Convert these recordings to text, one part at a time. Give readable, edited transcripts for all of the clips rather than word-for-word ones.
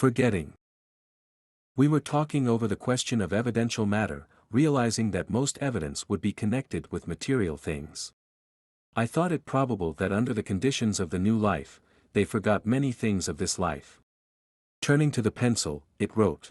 Forgetting. We were talking over the question of evidential matter, realizing that most evidence would be connected with material things. I thought it probable that under the conditions of the new life, they forgot many things of this life. Turning to the pencil, it wrote.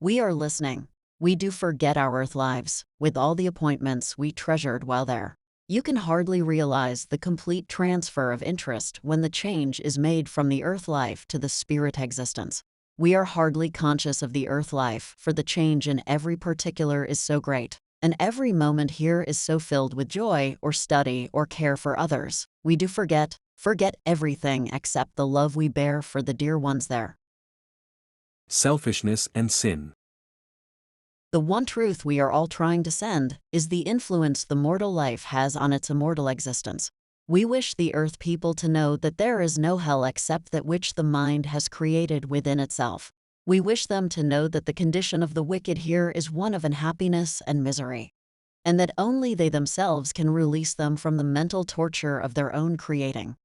We are listening. We do forget our earth lives, with all the appointments we treasured while there. You can hardly realize the complete transfer of interest when the change is made from the earth life to the spirit existence. We are hardly conscious of the earth life, for the change in every particular is so great, and every moment here is so filled with joy or study or care for others. We do forget everything except the love we bear for the dear ones there. Selfishness and Sin. The one truth we are all trying to send is the influence the mortal life has on its immortal existence. We wish the earth people to know that there is no hell except that which the mind has created within itself. We wish them to know that the condition of the wicked here is one of unhappiness and misery, and that only they themselves can release them from the mental torture of their own creating.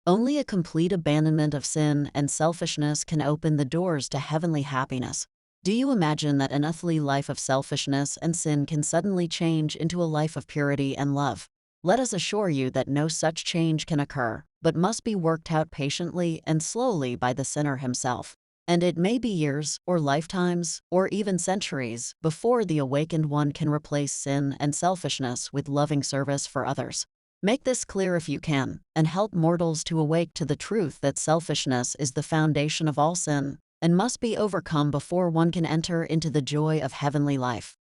Only a complete abandonment of sin and selfishness can open the doors to heavenly happiness. Do you imagine that an earthly life of selfishness and sin can suddenly change into a life of purity and love? Let us assure you that no such change can occur, but must be worked out patiently and slowly by the sinner himself. And it may be years, or lifetimes, or even centuries, before the awakened one can replace sin and selfishness with loving service for others. Make this clear if you can, and help mortals to awake to the truth that selfishness is the foundation of all sin, and must be overcome before one can enter into the joy of heavenly life.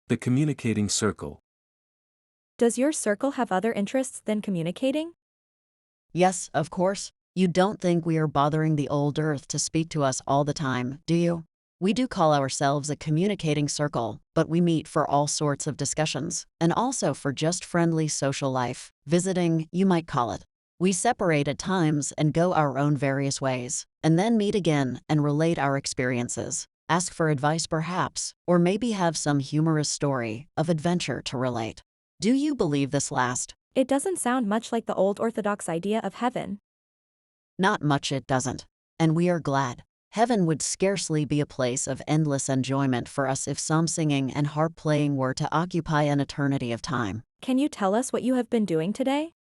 The Communicating Circle. Does your circle have other interests than communicating? Yes, of course. You don't think we are bothering the old earth to speak to us all the time, do you? We do call ourselves a communicating circle, but we meet for all sorts of discussions, and also for just friendly social life, visiting, you might call it. We separate at times and go our own various ways, and then meet again and relate our experiences, ask for advice perhaps, or maybe have some humorous story of adventure to relate. Do you believe this last? It doesn't sound much like the old Orthodox idea of heaven. Not much it doesn't. And we are glad. Heaven would scarcely be a place of endless enjoyment for us if psalm singing and harp playing were to occupy an eternity of time. Can you tell us what you have been doing today?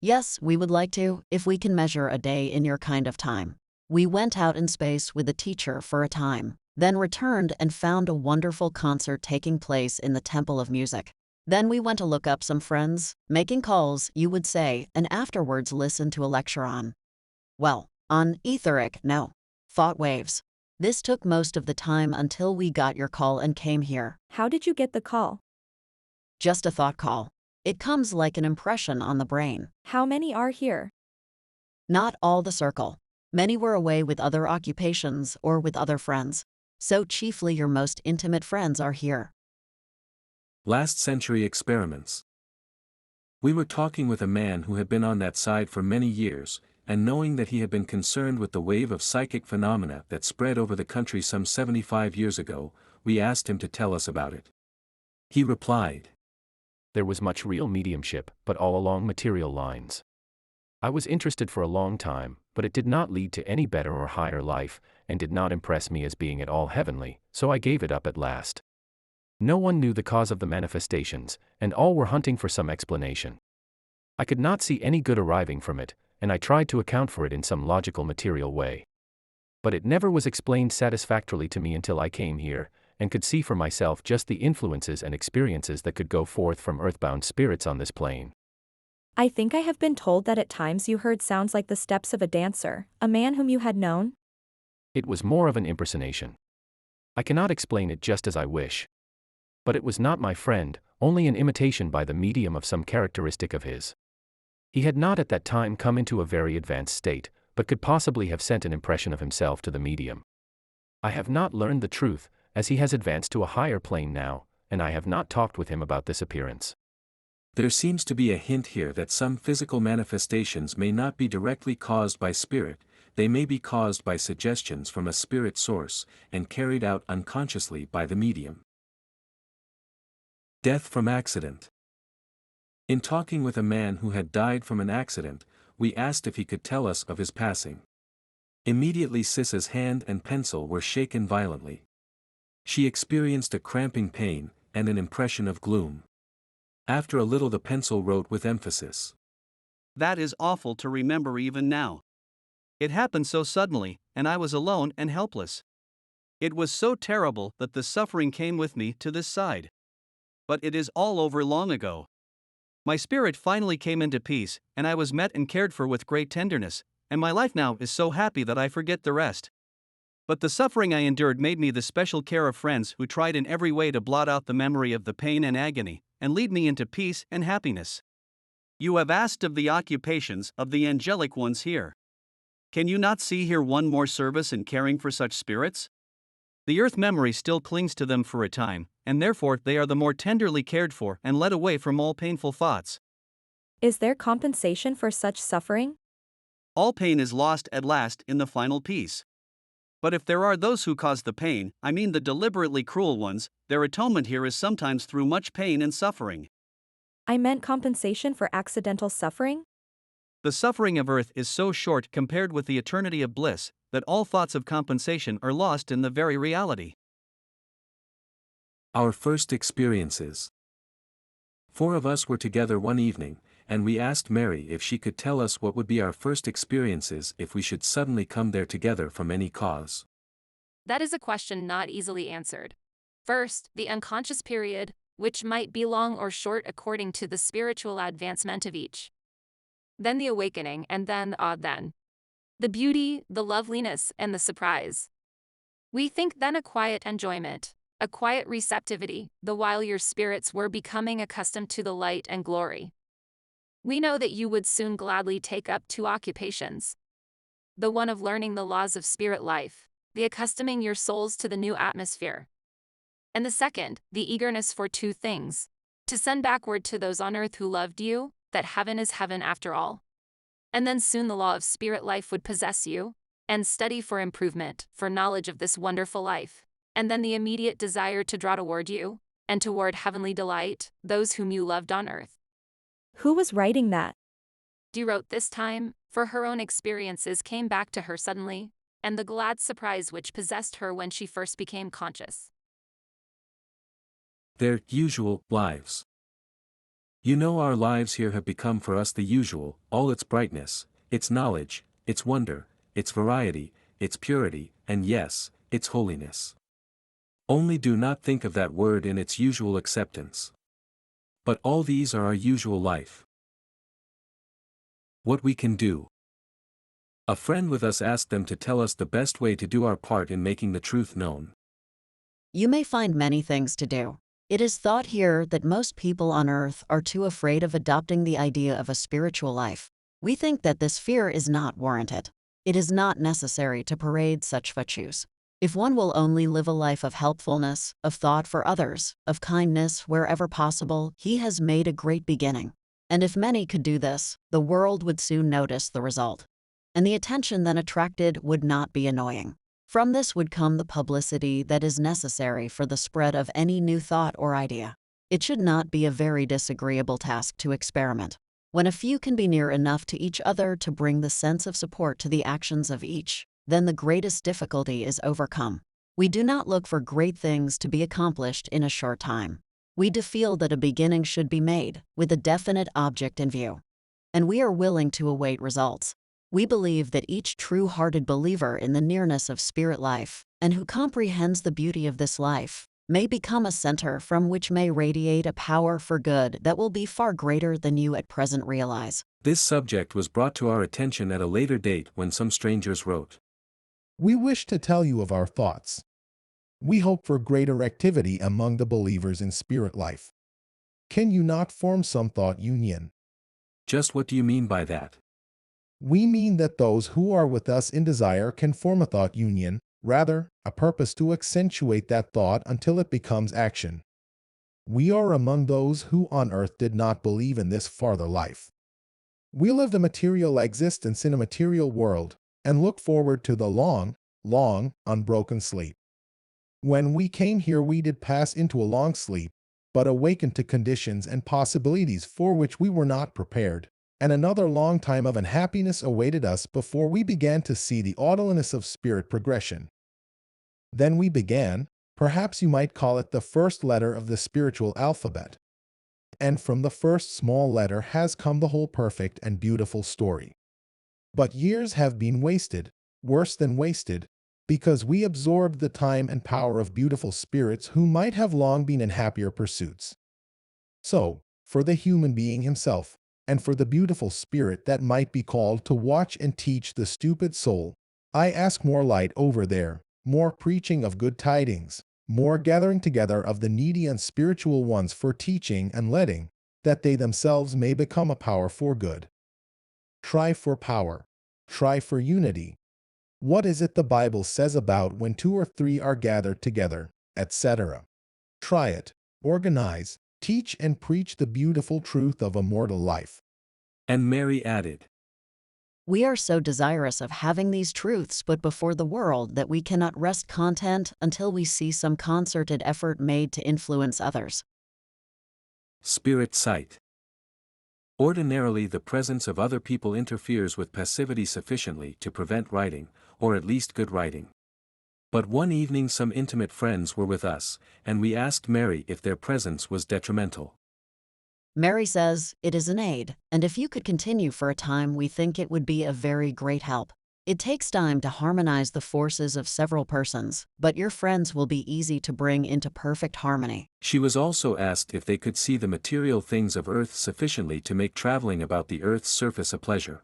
Yes, we would like to, if we can measure a day in your kind of time. We went out in space with a teacher for a time, then returned and found a wonderful concert taking place in the Temple of Music. Then we went to look up some friends, making calls, you would say, and afterwards listen to a lecture on, well, on etheric, no, thought waves. This took most of the time until we got your call and came here. How did you get the call? Just a thought call. It comes like an impression on the brain. How many are here? Not all the circle. Many were away with other occupations or with other friends. So chiefly your most intimate friends are here. Last century experiments. We were talking with a man who had been on that side for many years, and knowing that he had been concerned with the wave of psychic phenomena that spread over the country some 75 years ago, we asked him to tell us about it. He replied, There was much real mediumship, but all along material lines. I was interested for a long time, but it did not lead to any better or higher life, and did not impress me as being at all heavenly, so I gave it up at last. No one knew the cause of the manifestations, and all were hunting for some explanation. I could not see any good arriving from it, and I tried to account for it in some logical material way. But it never was explained satisfactorily to me until I came here, and could see for myself just the influences and experiences that could go forth from earthbound spirits on this plane. I think I have been told that at times you heard sounds like the steps of a dancer, a man whom you had known. It was more of an impersonation. I cannot explain it just as I wish. But it was not my friend, only an imitation by the medium of some characteristic of his. He had not at that time come into a very advanced state, but could possibly have sent an impression of himself to the medium. I have not learned the truth, as he has advanced to a higher plane now, and I have not talked with him about this appearance. There seems to be a hint here that some physical manifestations may not be directly caused by spirit, they may be caused by suggestions from a spirit source, and carried out unconsciously by the medium. Death from accident. In talking with a man who had died from an accident, we asked if he could tell us of his passing. Immediately Sissa's hand and pencil were shaken violently. She experienced a cramping pain, and an impression of gloom. After a little the pencil wrote with emphasis. That is awful to remember even now. It happened so suddenly, and I was alone and helpless. It was so terrible that the suffering came with me to this side. But it is all over long ago. My spirit finally came into peace, and I was met and cared for with great tenderness, and my life now is so happy that I forget the rest. But the suffering I endured made me the special care of friends who tried in every way to blot out the memory of the pain and agony, and lead me into peace and happiness. You have asked of the occupations of the angelic ones here. Can you not see here one more service in caring for such spirits? The earth memory still clings to them for a time, and therefore they are the more tenderly cared for and led away from all painful thoughts. Is there compensation for such suffering? All pain is lost at last in the final peace. But if there are those who cause the pain, I mean the deliberately cruel ones, their atonement here is sometimes through much pain and suffering. I meant compensation for accidental suffering? The suffering of earth is so short compared with the eternity of bliss, that all thoughts of compensation are lost in the very reality. Our first experiences. 4 of us were together one evening, and we asked Mary if she could tell us what would be our first experiences if we should suddenly come there together from any cause. That is a question not easily answered. First, the unconscious period, which might be long or short according to the spiritual advancement of each. Then the awakening, and then then. The beauty, the loveliness, and the surprise. We think then a quiet enjoyment, a quiet receptivity, the while your spirits were becoming accustomed to the light and glory. We know that you would soon gladly take up 2 occupations. The one of learning the laws of spirit life, the accustoming your souls to the new atmosphere. And the second, the eagerness for 2 things. To send backward to those on earth who loved you, that heaven is heaven after all. And then soon the law of spirit life would possess you, and study for improvement, for knowledge of this wonderful life. And then the immediate desire to draw toward you, and toward heavenly delight, those whom you loved on earth. Who was writing that? Dee wrote this time, for her own experiences came back to her suddenly, and the glad surprise which possessed her when she first became conscious. Their usual lives. You know, our lives here have become for us the usual, all its brightness, its knowledge, its wonder, its variety, its purity, and yes, its holiness. Only do not think of that word in its usual acceptance. But all these are our usual life. What we can do. A friend with us asked them to tell us the best way to do our part in making the truth known. You may find many things to do. It is thought here that most people on earth are too afraid of adopting the idea of a spiritual life. We think that this fear is not warranted. It is not necessary to parade such virtues. If one will only live a life of helpfulness, of thought for others, of kindness wherever possible, he has made a great beginning. And if many could do this, the world would soon notice the result. And the attention then attracted would not be annoying. From this would come the publicity that is necessary for the spread of any new thought or idea. It should not be a very disagreeable task to experiment. When a few can be near enough to each other to bring the sense of support to the actions of each, then the greatest difficulty is overcome. We do not look for great things to be accomplished in a short time. We do feel that a beginning should be made, with a definite object in view. And we are willing to await results. We believe that each true-hearted believer in the nearness of spirit life, and who comprehends the beauty of this life, may become a center from which may radiate a power for good that will be far greater than you at present realize. This subject was brought to our attention at a later date when some strangers wrote. We wish to tell you of our thoughts. We hope for greater activity among the believers in spirit life. Can you not form some thought union? Just what do you mean by that? We mean that those who are with us in desire can form a thought union, rather, a purpose to accentuate that thought until it becomes action. We are among those who on earth did not believe in this farther life. We lived a material existence in a material world, and look forward to the long, unbroken sleep. When we came here we did pass into a long sleep, but awakened to conditions and possibilities for which we were not prepared, and another long time of unhappiness awaited us before we began to see the orderliness of spirit progression. Then we began, perhaps you might call it the first letter of the spiritual alphabet. And from the first small letter has come the whole perfect and beautiful story. But years have been wasted, worse than wasted, because we absorbed the time and power of beautiful spirits who might have long been in happier pursuits. So, for the human being himself, and for the beautiful spirit that might be called to watch and teach the stupid soul, I ask more light over there, more preaching of good tidings, more gathering together of the needy and spiritual ones for teaching and letting, that they themselves may become a power for good. Try for power. Try for unity. What is it the Bible says about when 2 or 3 are gathered together, etc.? Try it, organize, teach and preach the beautiful truth of immortal life. And Mary added, We are so desirous of having these truths put before the world that we cannot rest content until we see some concerted effort made to influence others. Spirit sight. Ordinarily, the presence of other people interferes with passivity sufficiently to prevent writing, or at least good writing. But one evening some intimate friends were with us, and we asked Mary if their presence was detrimental. Mary says, it is an aid, and if you could continue for a time we think it would be a very great help. It takes time to harmonize the forces of several persons, but your friends will be easy to bring into perfect harmony. She was also asked if they could see the material things of earth sufficiently to make traveling about the earth's surface a pleasure.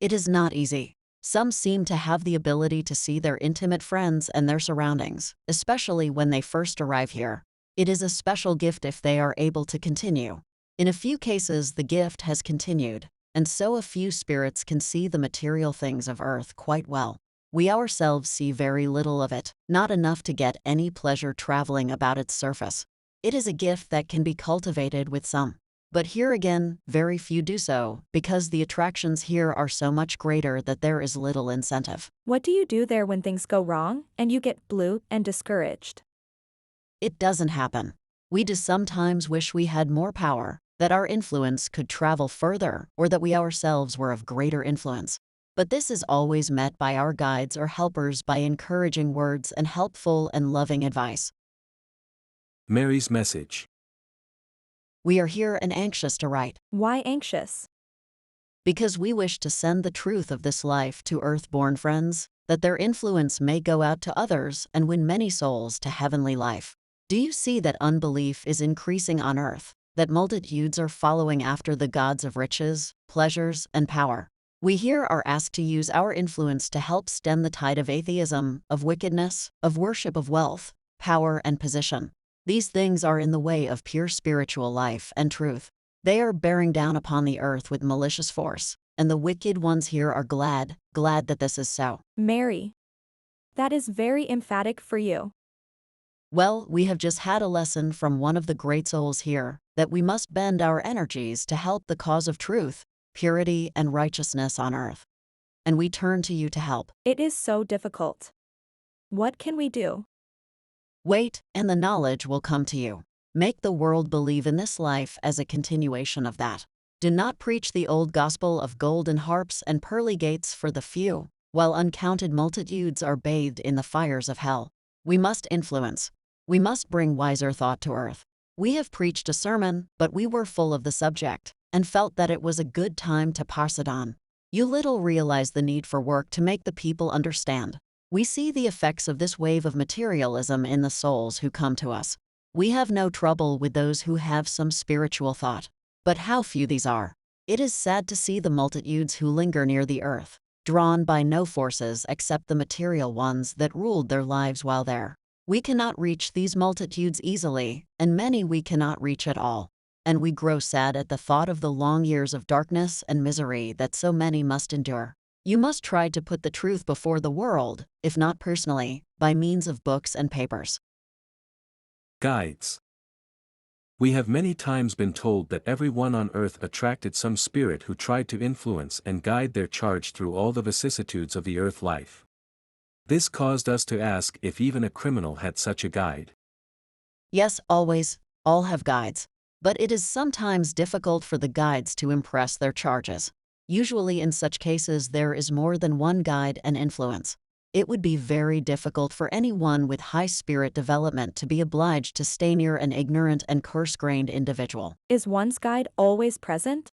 It is not easy. Some seem to have the ability to see their intimate friends and their surroundings, especially when they first arrive here. It is a special gift if they are able to continue. In a few cases the gift has continued, and so a few spirits can see the material things of earth quite well. We ourselves see very little of it, not enough to get any pleasure traveling about its surface. It is a gift that can be cultivated with some. But here again, very few do so, because the attractions here are so much greater that there is little incentive. What do you do there when things go wrong, and you get blue and discouraged? It doesn't happen. We do sometimes wish we had more power, that our influence could travel further, or that we ourselves were of greater influence. But this is always met by our guides or helpers by encouraging words and helpful and loving advice. Mary's message. We are here and anxious to write. Why anxious? Because we wish to send the truth of this life to earth-born friends, that their influence may go out to others and win many souls to heavenly life. Do you see that unbelief is increasing on earth, that multitudes are following after the gods of riches, pleasures, and power? We here are asked to use our influence to help stem the tide of atheism, of wickedness, of worship of wealth, power, and position. These things are in the way of pure spiritual life and truth. They are bearing down upon the earth with malicious force, and the wicked ones here are glad that this is so. Mary. That is very emphatic for you. Well, we have just had a lesson from one of the great souls here, that we must bend our energies to help the cause of truth, purity, and righteousness on earth. And we turn to you to help. It is so difficult. What can we do? Wait, and the knowledge will come to you. Make the world believe in this life as a continuation of that. Do not preach the old gospel of golden harps and pearly gates for the few, while uncounted multitudes are bathed in the fires of hell. We must influence. We must bring wiser thought to earth. We have preached a sermon, but we were full of the subject, and felt that it was a good time to pass it on. You little realize the need for work to make the people understand. We see the effects of this wave of materialism in the souls who come to us. We have no trouble with those who have some spiritual thought. But how few these are. It is sad to see the multitudes who linger near the earth, drawn by no forces except the material ones that ruled their lives while there. We cannot reach these multitudes easily, and many we cannot reach at all. And we grow sad at the thought of the long years of darkness and misery that so many must endure. You must try to put the truth before the world, if not personally, by means of books and papers. Guides. We have many times been told that everyone on earth attracted some spirit who tried to influence and guide their charge through all the vicissitudes of the earth life. This caused us to ask if even a criminal had such a guide. Yes, always, all have guides. But it is sometimes difficult for the guides to impress their charges. Usually in such cases there is more than one guide and influence. It would be very difficult for anyone with high spirit development to be obliged to stay near an ignorant and coarse-grained individual. Is one's guide always present?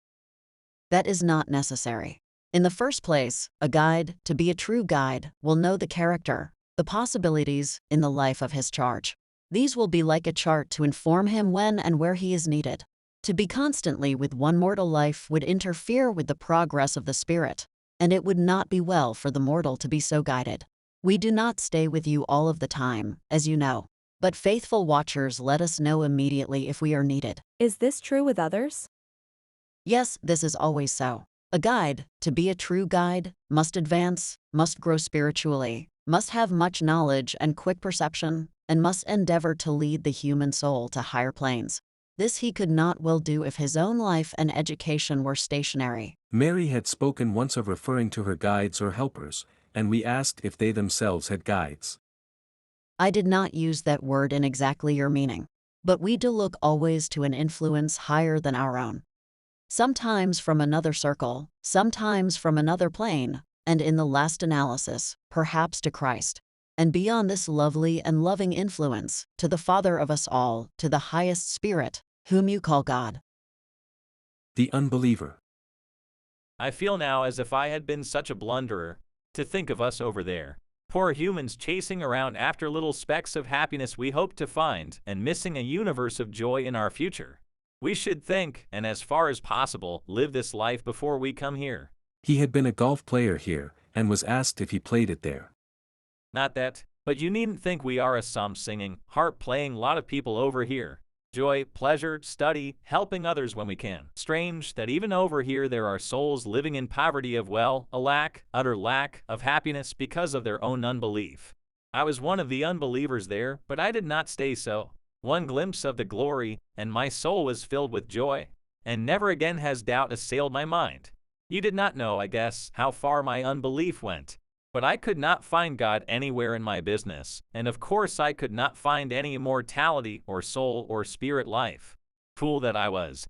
That is not necessary. In the first place, a guide, to be a true guide, will know the character, the possibilities, in the life of his charge. These will be like a chart to inform him when and where he is needed. To be constantly with one mortal life would interfere with the progress of the spirit, and it would not be well for the mortal to be so guided. We do not stay with you all of the time, as you know, but faithful watchers let us know immediately if we are needed. Is this true with others? Yes, this is always so. A guide, to be a true guide, must advance, must grow spiritually, must have much knowledge and quick perception, and must endeavor to lead the human soul to higher planes. This he could not well do if his own life and education were stationary. Mary had spoken once of referring to her guides or helpers, and we asked if they themselves had guides. I did not use that word in exactly your meaning, but we do look always to an influence higher than our own. Sometimes from another circle, sometimes from another plane, and in the last analysis, perhaps to Christ. And beyond this lovely and loving influence, to the Father of us all, to the highest Spirit, whom you call God. The Unbeliever. I feel now as if I had been such a blunderer, to think of us over there. Poor humans chasing around after little specks of happiness we hope to find, and missing a universe of joy in our future. We should think, and as far as possible, live this life before we come here. He had been a golf player here, and was asked if he played it there. Not that, but you needn't think we are a psalm-singing, harp-playing lot of people over here. Joy, pleasure, study, helping others when we can. Strange that even over here there are souls living in poverty of utter lack of happiness because of their own unbelief. I was one of the unbelievers there, but I did not stay so. One glimpse of the glory, and my soul was filled with joy, and never again has doubt assailed my mind. You did not know, I guess, how far my unbelief went. But I could not find God anywhere in my business, and of course I could not find any immortality or soul or spirit life. Fool that I was.